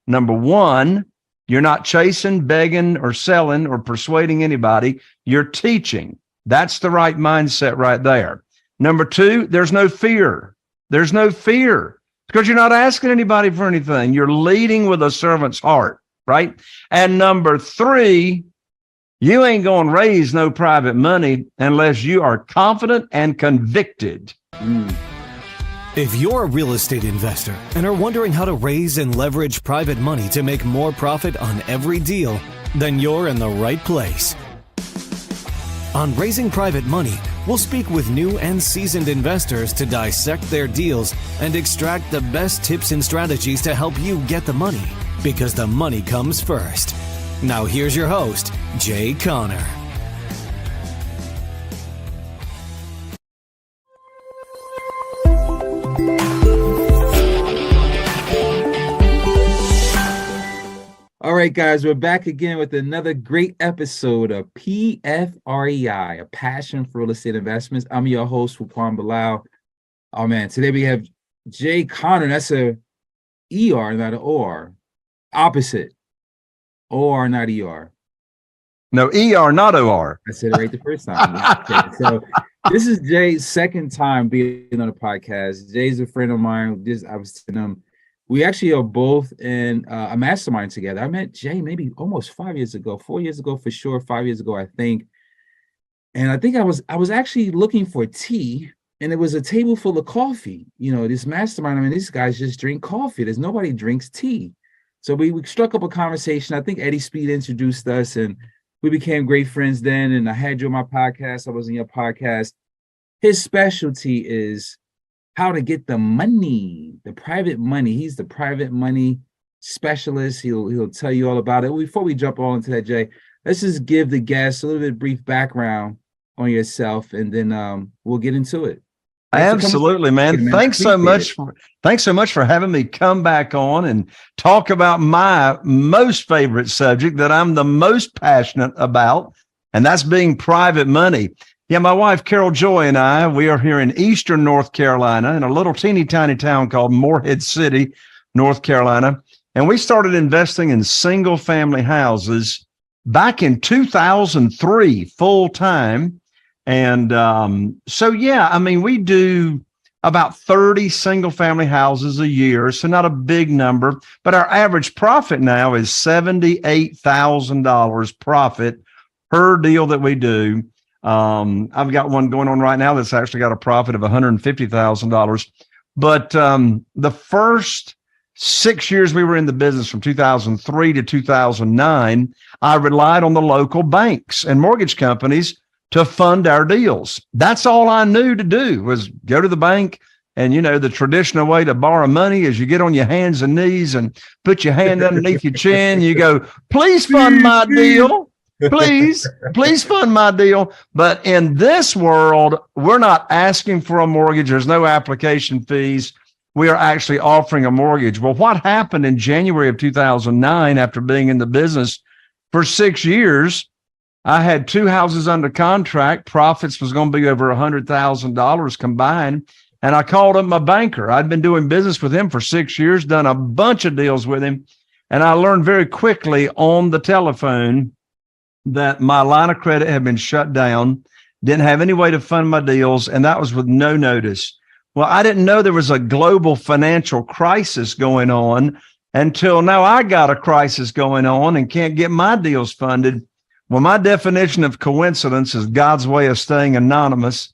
Number one, you're not chasing, begging, or selling, or persuading anybody. You're teaching. That's the right mindset right there. Number two, there's no fear. There's no fear because you're not asking anybody for anything. You're leading with a servant's heart, right? And number three, you ain't going to raise no private money unless you are confident and convicted. If you're a real estate investor and are wondering how to raise and leverage private money to make more profit on every deal, then you're in the right place. On Raising Private Money, we'll speak with new and seasoned investors to dissect their deals and extract the best tips and strategies to help you get the money, because the money comes first. Now here's your host, Jay Conner. All right, guys, we're back again with another great episode of PFREI, a passion for real estate investments. I'm your host, Fuquan Bilal. Oh, man, today we have Jay Conner. That's a ER, not an OR. Opposite. OR, not ER. No, ER, not OR. I said it right the first time. Okay, so this is Jay's second time being on the podcast. Jay's a friend of mine. I was telling him, we actually are both in a mastermind together. I met Jay maybe almost 5 years ago, 4 years ago for sure, 5 years ago, I think. And I think I was actually looking for tea, and it was a table full of coffee. You know, this mastermind, I mean, these guys just drink coffee. There's nobody drinks tea. So we struck up a conversation. I think Eddie Speed introduced us, and we became great friends then. And I had you on my podcast. I was on your podcast. His specialty is how to get the money, the private money. He's the private money specialist. He'll tell you all about it. Before we jump all into that, Jay, let's just give the guests a little bit of brief background on yourself, and then we'll get into it. Absolutely, man. Thanks so much for having me come back on and talk about my most favorite subject that I'm the most passionate about, and that's being private money. Yeah, my wife, Carol Joy, and I, we are here in eastern North Carolina in a little teeny tiny town called Morehead City, North Carolina. And we started investing in single family houses back in 2003, full time. And so, yeah, I mean, we do about 30 single family houses a year. So not a big number, but our average profit now is $78,000 profit per deal that we do. I've got one going on right now that's actually got a profit of $150,000. But the first 6 years we were in the business, from 2003 to 2009, I relied on the local banks and mortgage companies to fund our deals. That's all I knew to do, was go to the bank. And, you know, the traditional way to borrow money is you get on your hands and knees and put your hand underneath your chin. You go, please fund my deal. Please fund my deal. But in this world, we're not asking for a mortgage. There's no application fees. We are actually offering a mortgage. Well, what happened in January of 2009, after being in the business for 6 years, I had 2 houses under contract. Profits was going to be over $100,000 combined. And I called up my banker. I'd been doing business with him for 6 years, done a bunch of deals with him. And I learned very quickly on the telephone that my line of credit had been shut down, didn't have any way to fund my deals, and that was with no notice. Well, I didn't know there was a global financial crisis going on until now. I got a crisis going on and can't get my deals funded. Well, my definition of coincidence is God's way of staying anonymous.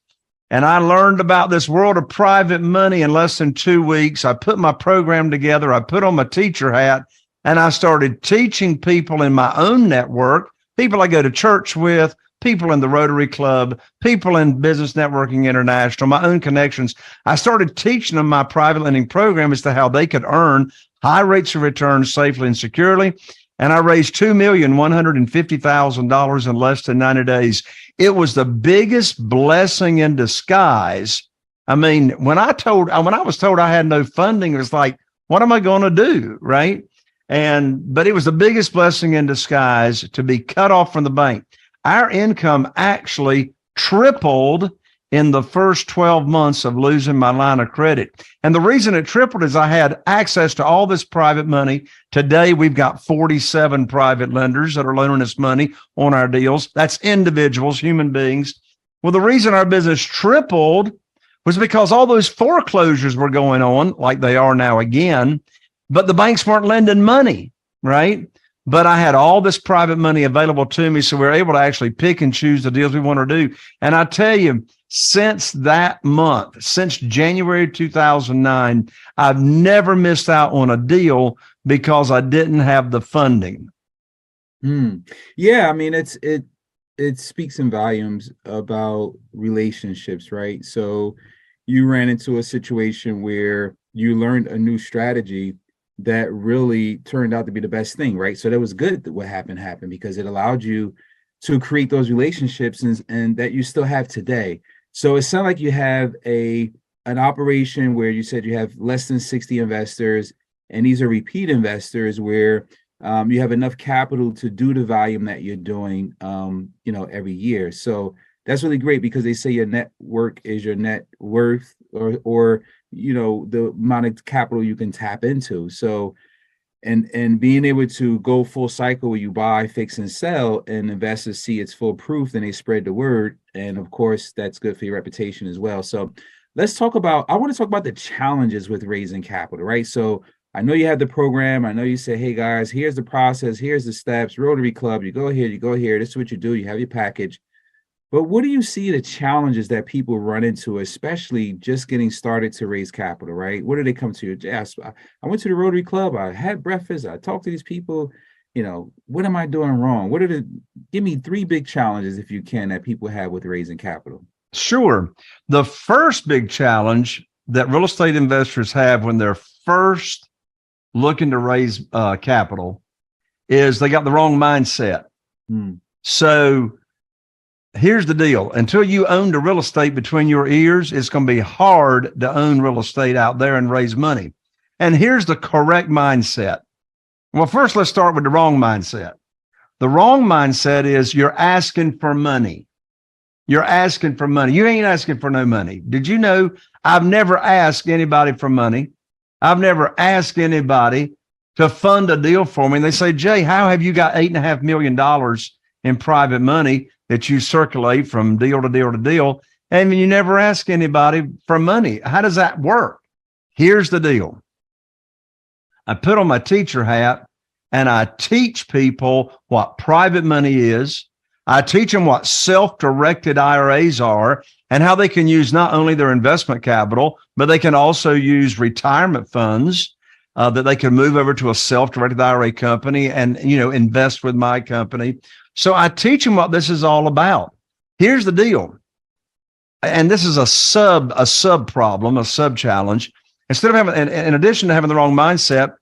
And I learned about this world of private money in less than 2 weeks. I put my program together. I put on my teacher hat, and I started teaching people in my own network, people I go to church with, people in the Rotary Club, people in Business Networking International, my own connections. I started teaching them my private lending program as to how they could earn high rates of return safely and securely. And I raised $2,150,000 in less than 90 days. It was the biggest blessing in disguise. I mean, when I was told I had no funding, it was like, what am I going to do? Right. But it was the biggest blessing in disguise to be cut off from the bank. Our income actually tripled in the first 12 months of losing my line of credit. And the reason it tripled is I had access to all this private money. Today, we've got 47 private lenders that are loaning us money on our deals. That's individuals, human beings. Well, the reason our business tripled was because all those foreclosures were going on, like they are now again, but the banks weren't lending money, right? But I had all this private money available to me, so we were able to actually pick and choose the deals we want to do. And I tell you, since that month, since January 2009, I've never missed out on a deal because I didn't have the funding. Yeah, I mean, it speaks in volumes about relationships, right? So you ran into a situation where you learned a new strategy that really turned out to be the best thing, right? So that was good that what happened because it allowed you to create those relationships and that you still have today. So it sounds like you have an operation where you said you have less than 60 investors, and these are repeat investors where you have enough capital to do the volume that you're doing, every year. So that's really great because they say your network is your net worth, or the amount of capital you can tap into. So, and being able to go full cycle where you buy, fix, and sell, and investors see it's full proof, then they spread the word. And of course, that's good for your reputation as well. So I want to talk about the challenges with raising capital, right? So I know you have the program. I know you say, hey guys, here's the process, here's the steps, Rotary Club, you go here, this is what you do, you have your package. But what do you see the challenges that people run into, especially just getting started to raise capital, right? What do they come to you? Yes, I went to the Rotary Club, I had breakfast, I talked to these people, what am I doing wrong? Give me 3 big challenges, if you can, that people have with raising capital. Sure. The first big challenge that real estate investors have when they're first looking to raise capital is they got the wrong mindset. So here's the deal. Until you own the real estate between your ears, it's going to be hard to own real estate out there and raise money. And here's the correct mindset. Well, first, let's start with the wrong mindset. The wrong mindset is you're asking for money. You're asking for money. You ain't asking for no money. Did you know I've never asked anybody for money? I've never asked anybody to fund a deal for me. And they say, Jay, how have you got $8.5 million in private money that you circulate from deal to deal to deal? And you never ask anybody for money. How does that work? Here's the deal. I put on my teacher hat and I teach people what private money is. I teach them what self-directed IRAs are and how they can use not only their investment capital, but they can also use retirement funds that they can move over to a self-directed IRA company and, invest with my company. So I teach them what this is all about. Here's the deal. And this is a sub problem, a sub challenge. Instead of having, in addition to having the wrong mindset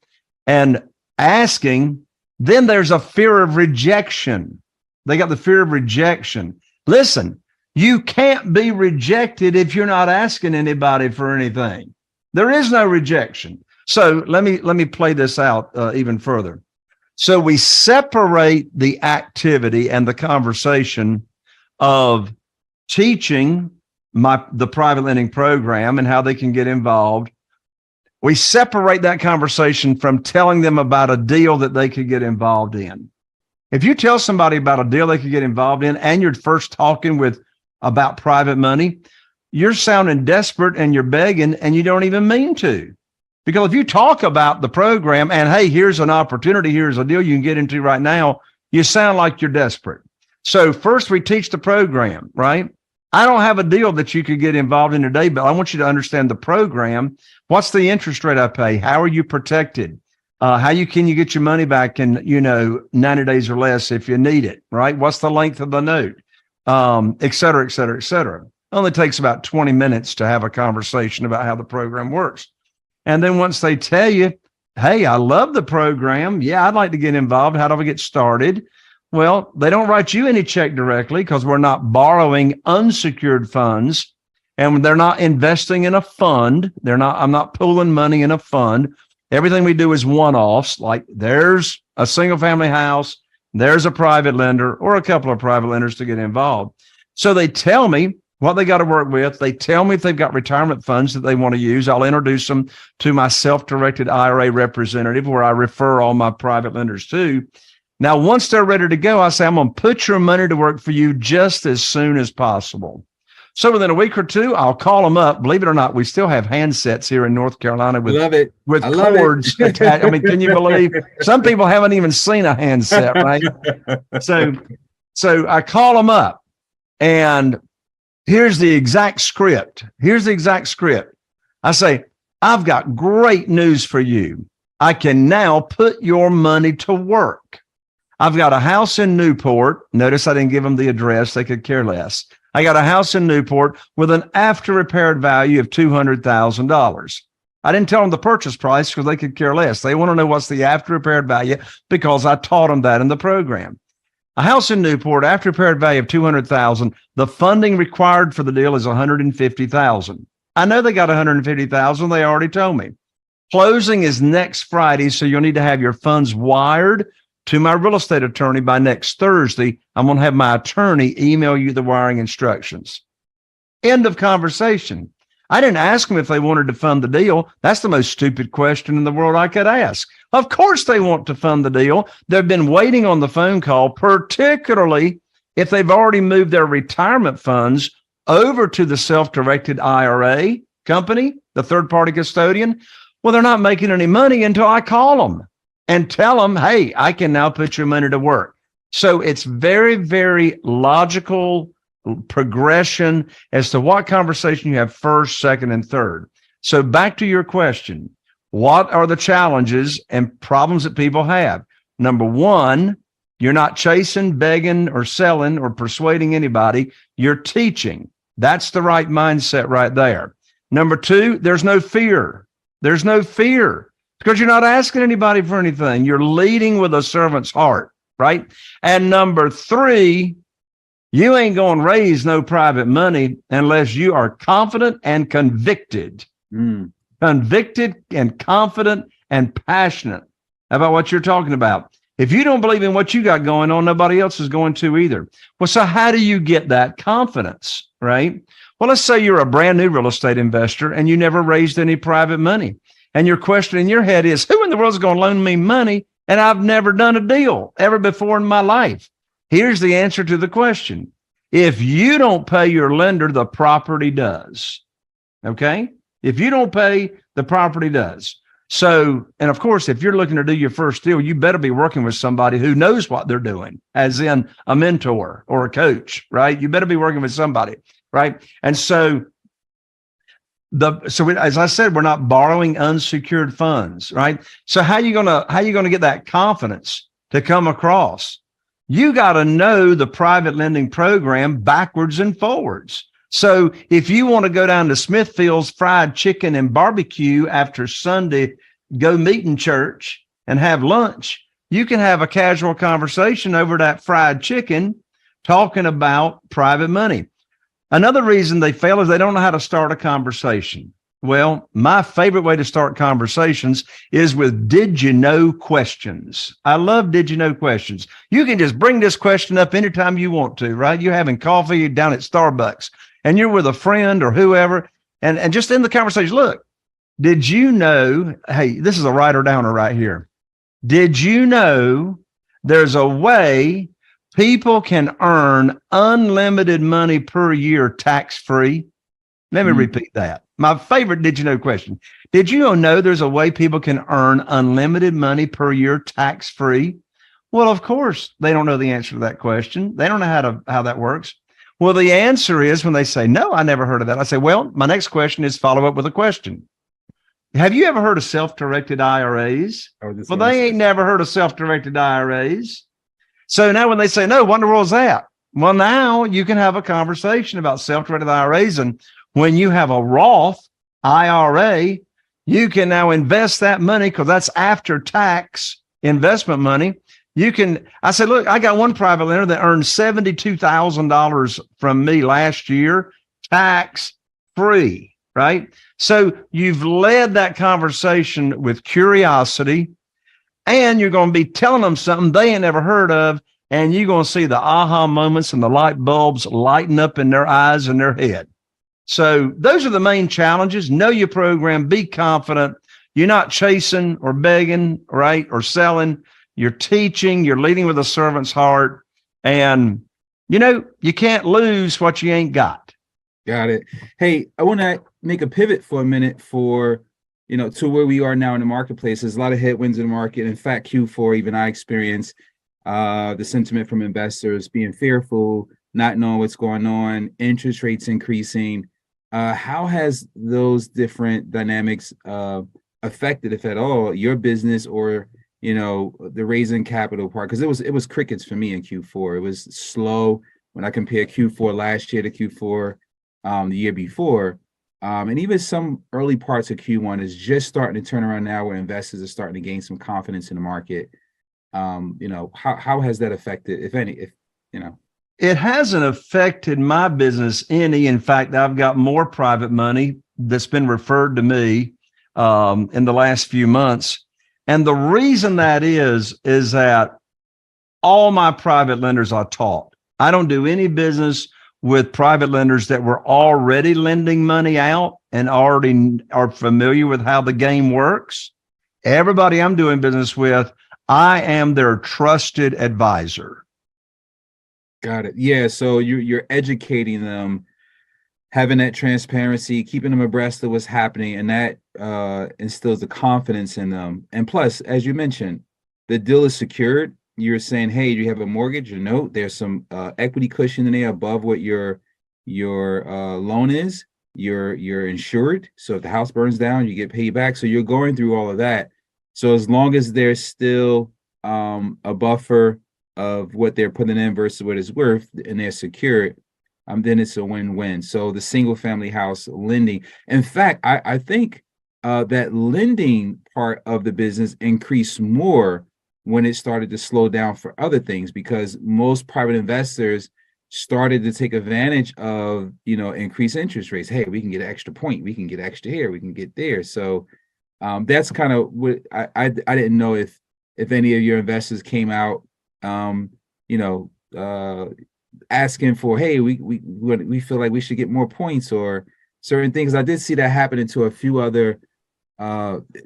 and asking, then there's a fear of rejection. They got the fear of rejection. Listen, you can't be rejected if you're not asking anybody for anything. There is no rejection. So let me play this out even further. So we separate the activity and the conversation of teaching the private lending program and how they can get involved. We separate that conversation from telling them about a deal that they could get involved in. If you tell somebody about a deal they could get involved in and you're first talking about private money, you're sounding desperate and you're begging and you don't even mean to. Because if you talk about the program and, hey, here's an opportunity, here's a deal you can get into right now, you sound like you're desperate. So first we teach the program, right? I don't have a deal that you could get involved in today, but I want you to understand the program. What's the interest rate I pay? How are you protected? How can you get your money back in, 90 days or less if you need it, right? What's the length of the note? Et cetera, et cetera, et cetera. It only takes about 20 minutes to have a conversation about how the program works. And then once they tell you, hey, I love the program. Yeah, I'd like to get involved. How do I get started? Well, they don't write you any check directly because we're not borrowing unsecured funds and they're not investing in a fund. I'm not pooling money in a fund. Everything we do is one-offs, like there's a single family house, there's a private lender or a couple of private lenders to get involved. So they tell me, what they got to work with. They tell me if they've got retirement funds that they want to use. I'll introduce them to my self-directed IRA representative, where I refer all my private lenders to. Now, once they're ready to go, I say, I'm going to put your money to work for you just as soon as possible. So within a week or two, I'll call them up. Believe it or not, we still have handsets here in North Carolina with cords attached. I mean, can you believe? Some people haven't even seen a handset, right? So I call them up, and here's the exact script. I say, I've got great news for you. I can now put your money to work. I've got a house in Newport. Notice I didn't give them the address. They could care less. I got a house in Newport with an after repaired value of $200,000. I didn't tell them the purchase price because they could care less. They want to know what's the after repaired value because I taught them that in the program. A house in Newport, after repaired value of $200,000. The funding required for the deal is $150,000. I know they got $150,000. They already told me. Closing is next Friday, so you'll need to have your funds wired to my real estate attorney by next Thursday. I'm going to have my attorney email you the wiring instructions. End of conversation. I didn't ask them if they wanted to fund the deal. That's the most stupid question in the world I could ask. Of course they want to fund the deal. They've been waiting on the phone call, particularly if they've already moved their retirement funds over to the self-directed IRA company, the third-party custodian. Well, they're not making any money until I call them and tell them, hey, I can now put your money to work. So it's very, very logical progression as to what conversation you have first, second, and third. So back to your question, what are the challenges and problems that people have? Number one, you're not chasing, begging, or selling, or persuading anybody. You're teaching. That's the right mindset right there. Number two, there's no fear. There's no fear because you're not asking anybody for anything. You're leading with a servant's heart, right? And number three, you ain't going to raise no private money unless you are confident and convicted. Convicted and confident and passionate about what you're talking about. If you don't believe in what you got going on, nobody else is going to either. Well, so how do you get that confidence, right? Well, let's say you're a brand new real estate investor and you never raised any private money. And your question in your head is, who in the world is going to loan me money? And I've never done a deal ever before in my life. Here's the answer to the question. If you don't pay your lender, the property does. Okay? If you don't pay, the property does. So, and of course, if you're looking to do your first deal, you better be working with somebody who knows what they're doing, as in a mentor or a coach, right? You better be working with somebody, right? And so, as I said, we're not borrowing unsecured funds, right? So how you gonna get that confidence to come across? You got to know the private lending program backwards and forwards. So if you want to go down to Smithfield's Fried Chicken and Barbecue after Sunday, go meet in church and have lunch, you can have a casual conversation over that fried chicken talking about private money. Another reason they fail is they don't know how to start a conversation. Well, my favorite way to start conversations is with did you know questions. I love did you know questions. You can just bring this question up anytime you want to, right? You're having coffee down at Starbucks and you're with a friend or whoever, and just in the conversation, look, did you know, hey, this is a writer downer right here. Did you know there's a way people can earn unlimited money per year tax-free? Let me repeat that. My favorite did you know question. Did you know there's a way people can earn unlimited money per year tax-free? Well, of course, they don't know the answer to that question. They don't know how that works. Well, the answer is when they say, no, I never heard of that. I say, well, my next question is follow up with a question. Have you ever heard of self-directed IRAs? Well, they ain't never heard of self-directed IRAs. So now when they say, no, what in the world is that? Well, now you can have a conversation about self-directed IRAs. And when you have a Roth IRA, you can now invest that money because that's after tax investment money. I said, look, I got one private lender that earned $72,000 from me last year, tax free, right? So you've led that conversation with curiosity, and you're going to be telling them something they ain't never heard of. and you're going to see the aha moments and the light bulbs lighten up in their eyes and their head. So those are the main challenges. Know your program, be confident. You're not chasing or begging, right, or selling. You're teaching, you're leading with a servant's heart. And, you can't lose what you ain't got. Got it. Hey, I want to make a pivot for a minute to where we are now in the marketplace. There's a lot of headwinds in the market. In fact, Q4, even I experienced the sentiment from investors being fearful, not knowing what's going on, interest rates increasing. How has those different dynamics affected, if at all, your business or the raising capital part? Because it was crickets for me in Q4. It was slow when I compare Q4 last year to Q4 the year before. And even some early parts of Q1 is just starting to turn around now, where investors are starting to gain some confidence in the market. How has that affected, if any, It hasn't affected my business any. In fact, I've got more private money that's been referred to me in the last few months. And the reason that is that all my private lenders are taught. I don't do any business with private lenders that were already lending money out and already are familiar with how the game works. Everybody I'm doing business with, I am their trusted advisor. Got it. Yeah. So you're educating them, having that transparency, keeping them abreast of what's happening, and that instills the confidence in them. And plus, as you mentioned, the deal is secured. You're saying, hey, do you have a mortgage or note? There's some equity cushion in there above what your loan is. You're insured. So if the house burns down, you get paid back. So you're going through all of that. So as long as there's still a buffer of what they're putting in versus what it's worth, and they're secured, then it's a win-win. So the single family house lending, in fact, I think that lending part of the business increased more when it started to slow down for other things, because most private investors started to take advantage of increased interest rates. Hey, we can get an extra point, we can get extra here, we can get there. So that's kind of what I didn't know if any of your investors came out asking for, hey, we feel like we should get more points or certain things. I did see that happening to a few other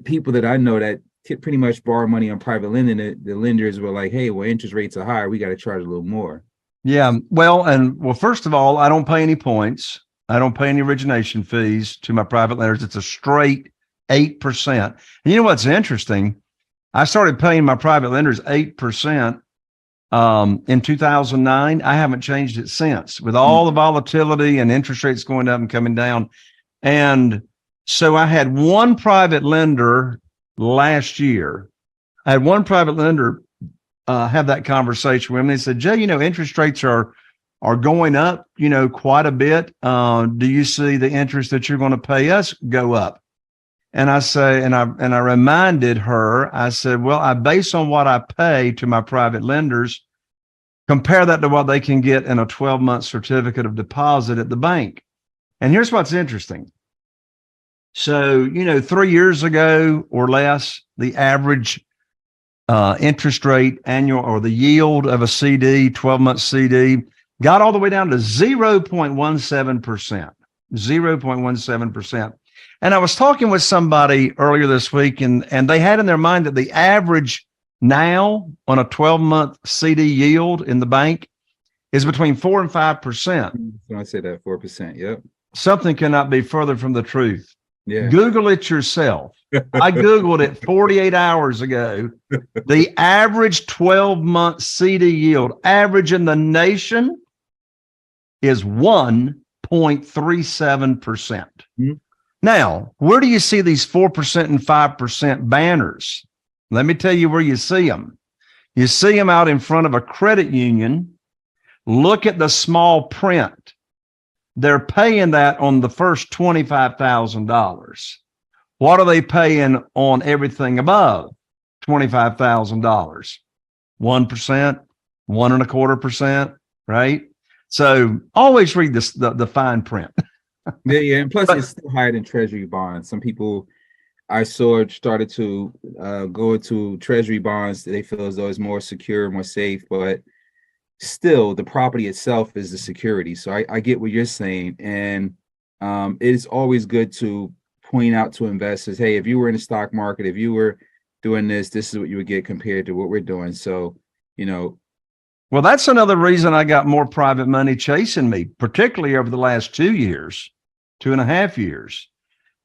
people that I know that pretty much borrow money on private lending. The lenders were like, hey, well, interest rates are higher, we got to charge a little more. Yeah. Well, first of all, I don't pay any points. I don't pay any origination fees to my private lenders. It's a straight 8%. And you know what's interesting? I started paying my private lenders 8% in 2009. I haven't changed it since, with all the volatility and interest rates going up and coming down. And so I had one private lender last year. I had one private lender have that conversation with me. They said, Jay, interest rates are going up, quite a bit. Do you see the interest that you're going to pay us go up? And I say, and I reminded her, I said, well, I base on what I pay to my private lenders, compare that to what they can get in a 12-month certificate of deposit at the bank. And here's what's interesting. So, 3 years ago or less, the average interest rate annual, or the yield of a CD, 12-month CD, got all the way down to 0.17%. 0.17%. And I was talking with somebody earlier this week, and they had in their mind that the average now on a 12-month CD yield in the bank is between 4 and 5%. I say that 4%. Yep. Something cannot be further from the truth. Yeah. Google it yourself. I Googled it 48 hours ago. The average 12-month CD yield average in the nation is 1.37%. Mm-hmm. Now, where do you see these 4% and 5% banners? Let me tell you where you see them. You see them out in front of a credit union. Look at the small print. They're paying that on the first $25,000. What are they paying on everything above $25,000? 1%, 1.25%, right? So always read this, the fine print. Yeah, and plus it's still higher than Treasury bonds. Some people I saw started to go to Treasury bonds. They feel as though it's more secure, more safe, but still the property itself is the security. So I get what you're saying. And it is always good to point out to investors, hey, if you were in the stock market, if you were doing this is what you would get compared to what we're doing. So, well, that's another reason I got more private money chasing me, particularly over the last 2 years, 2.5 years.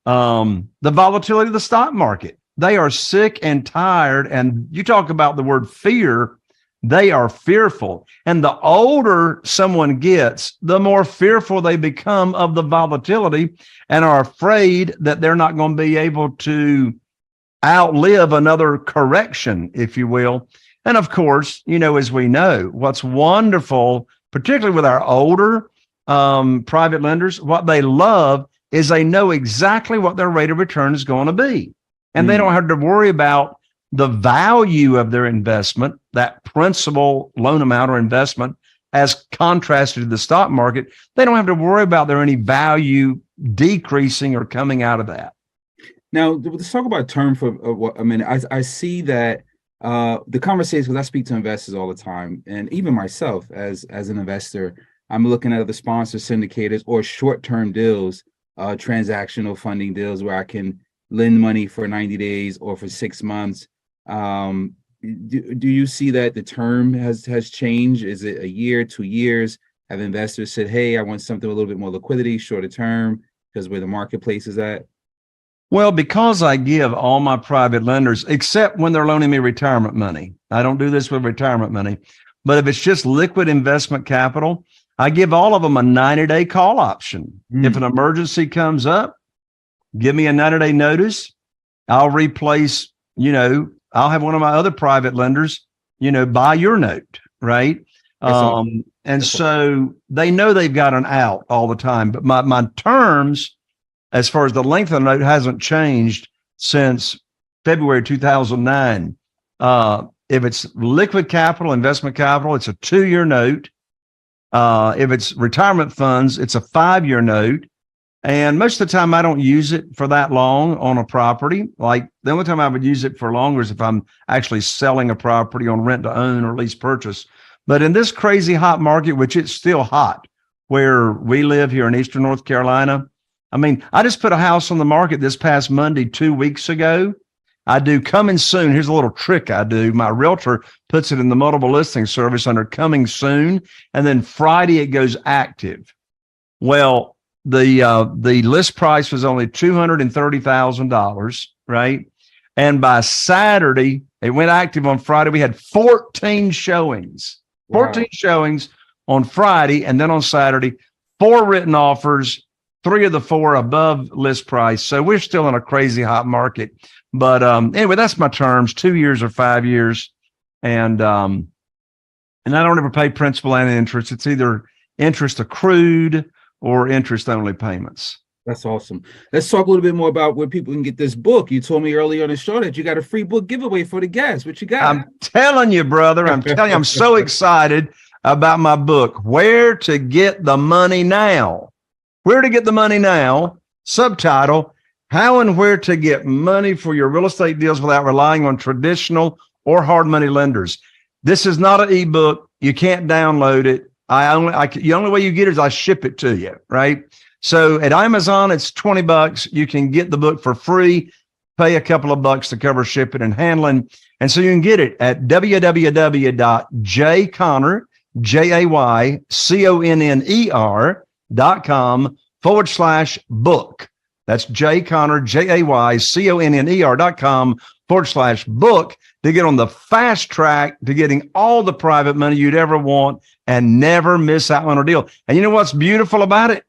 The volatility of the stock market. They are sick and tired. And you talk about the word fear. They are fearful. And the older someone gets, the more fearful they become of the volatility and are afraid that they're not going to be able to outlive another correction, if you will. And of course, as we know, what's wonderful, particularly with our older private lenders, what they love is they know exactly what their rate of return is going to be. And they don't have to worry about the value of their investment, that principal loan amount or investment, as contrasted to the stock market. They don't have to worry about there any value decreasing or coming out of that. Now, let's talk about term for what I mean. I see that the conversations, because I speak to investors all the time, and even myself as an investor, I'm looking at the sponsor syndicators or short-term deals, transactional funding deals where I can lend money for 90 days or for 6 months. Do you see that the term has changed? Is it a year, 2 years? Have investors said, hey, I want something with a little bit more liquidity, shorter term, because where the marketplace is at? Well, because I give all my private lenders, except when they're loaning me retirement money. I don't do this with retirement money. But if it's just liquid investment capital, I give all of them a 90-day call option. If an emergency comes up, give me a 90-day notice. I'll replace, I'll have one of my other private lenders, buy your note, right? And so they know they've got an out all the time. But my terms, as far as the length of the note, hasn't changed since February 2009. If it's liquid capital, investment capital, it's a 2-year note. If it's retirement funds, it's a 5-year note. And most of the time, I don't use it for that long on a property. Like the only time I would use it for longer is if I'm actually selling a property on rent to own or lease purchase. But in this crazy hot market, which it's still hot, where we live here in Eastern North Carolina, I mean, I just put a house on the market this past Monday, 2 weeks ago. I do coming soon. Here's a little trick I do. My realtor puts it in the multiple listing service under coming soon. And then Friday, it goes active. Well, the list price was only $230,000, right? And by Saturday, it went active on Friday. We had 14 showings, 14 showings on Friday. And then on Saturday, 4 written offers, 3 of the 4 above list price. So we're still in a crazy hot market. But anyway, that's my terms, 2 years or 5 years. And I don't ever pay principal and interest. It's either interest accrued or interest only payments. That's awesome. Let's talk a little bit more about where people can get this book. You told me earlier on the show that you got a free book giveaway for the guests. What you got? I'm telling you, brother. I'm telling you, I'm so excited about my book, Where to Get the Money Now. Where to Get the Money Now, subtitle, How and Where to Get Money for Your Real Estate Deals Without Relying on Traditional or Hard Money Lenders. This is not an ebook. You can't download it. The only way you get it is I ship it to you, right? So at Amazon, it's $20. You can get the book for free, pay a couple of bucks to cover shipping and handling. And so you can get it at jayconner.com/book. That's jayconner.com/book to get on the fast track to getting all the private money you'd ever want and never miss out on a deal. And you know what's beautiful about it?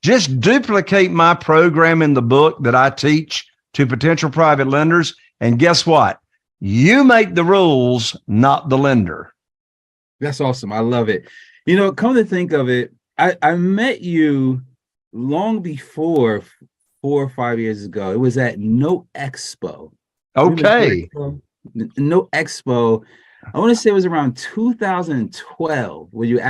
Just duplicate my program in the book that I teach to potential private lenders. And guess what? You make the rules, not the lender. That's awesome. I love it. Come to think of it, I met you long before 4 or 5 years ago. It was at No Expo. Okay. No Expo. I want to say it was around 2012 where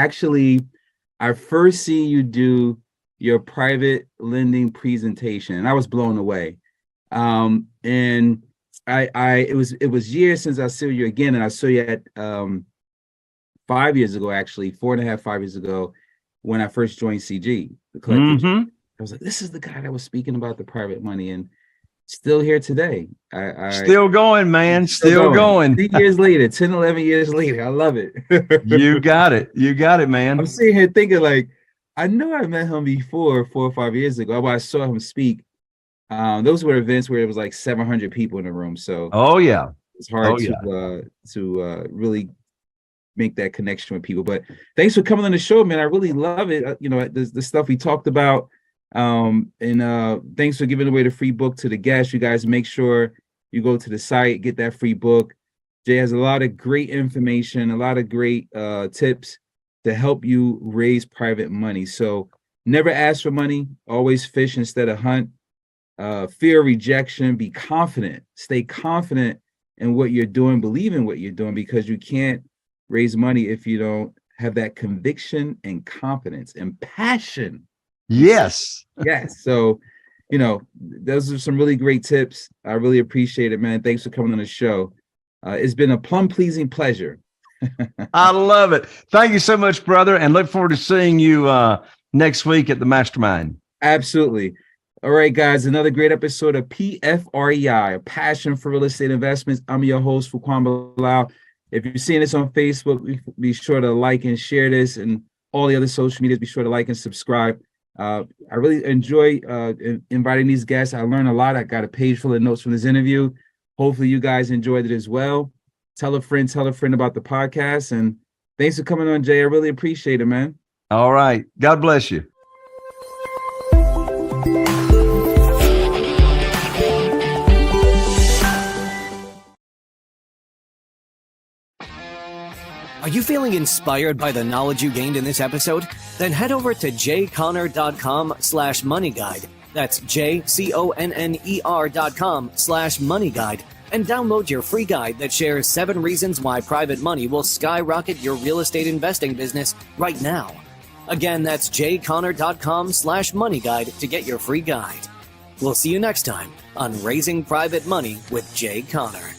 I first see you do your private lending presentation, and I was blown away. And it was years since I saw you again, and I saw you at 5 years ago, actually, 4.5, 5 years ago, when I first joined CG, the collective. I was like, this is the guy that was speaking about the private money, and still here today. Still going, man. Still going. 10 years later, 10, 11 years later. I love it. You got it. You got it, man. I'm sitting here thinking, like, I know I met him before 4 or 5 years ago. I saw him speak. Those were events where it was like 700 people in the room. So it's hard to really make that connection with people. But thanks for coming on the show, man. I really love it. The stuff we talked about. And thanks for giving away the free book to the guests. You guys make sure you go to the site, get that free book. Jay has a lot of great information, a lot of great tips to help you raise private money. So never ask for money, always fish instead of hunt. Fear rejection, be confident, stay confident in what you're doing, believe in what you're doing, because you can't raise money if you don't have that conviction and confidence and passion. Yes. So, those are some really great tips. I really appreciate it, man. Thanks for coming on the show. It's been a plum-pleasing pleasure. I love it. Thank you so much, brother, and look forward to seeing you next week at the Mastermind. Absolutely. All right, guys, another great episode of PFREI, a passion for real estate investments. I'm your host, Fuquan Bilal. If you're seeing this on Facebook, be sure to like and share this, and all the other social medias, be sure to like and subscribe. I really enjoy inviting these guests. I learned a lot. I got a page full of notes from this interview. Hopefully you guys enjoyed it as well. Tell a friend about the podcast. And thanks for coming on, Jay. I really appreciate it, man. All right. God bless you. Are you feeling inspired by the knowledge you gained in this episode? Then head over to jconner.com/moneyguide. That's jconner.com/moneyguide and download your free guide that shares 7 reasons why private money will skyrocket your real estate investing business right now. Again, that's jconner.com/moneyguide to get your free guide. We'll see you next time on Raising Private Money with Jay Conner.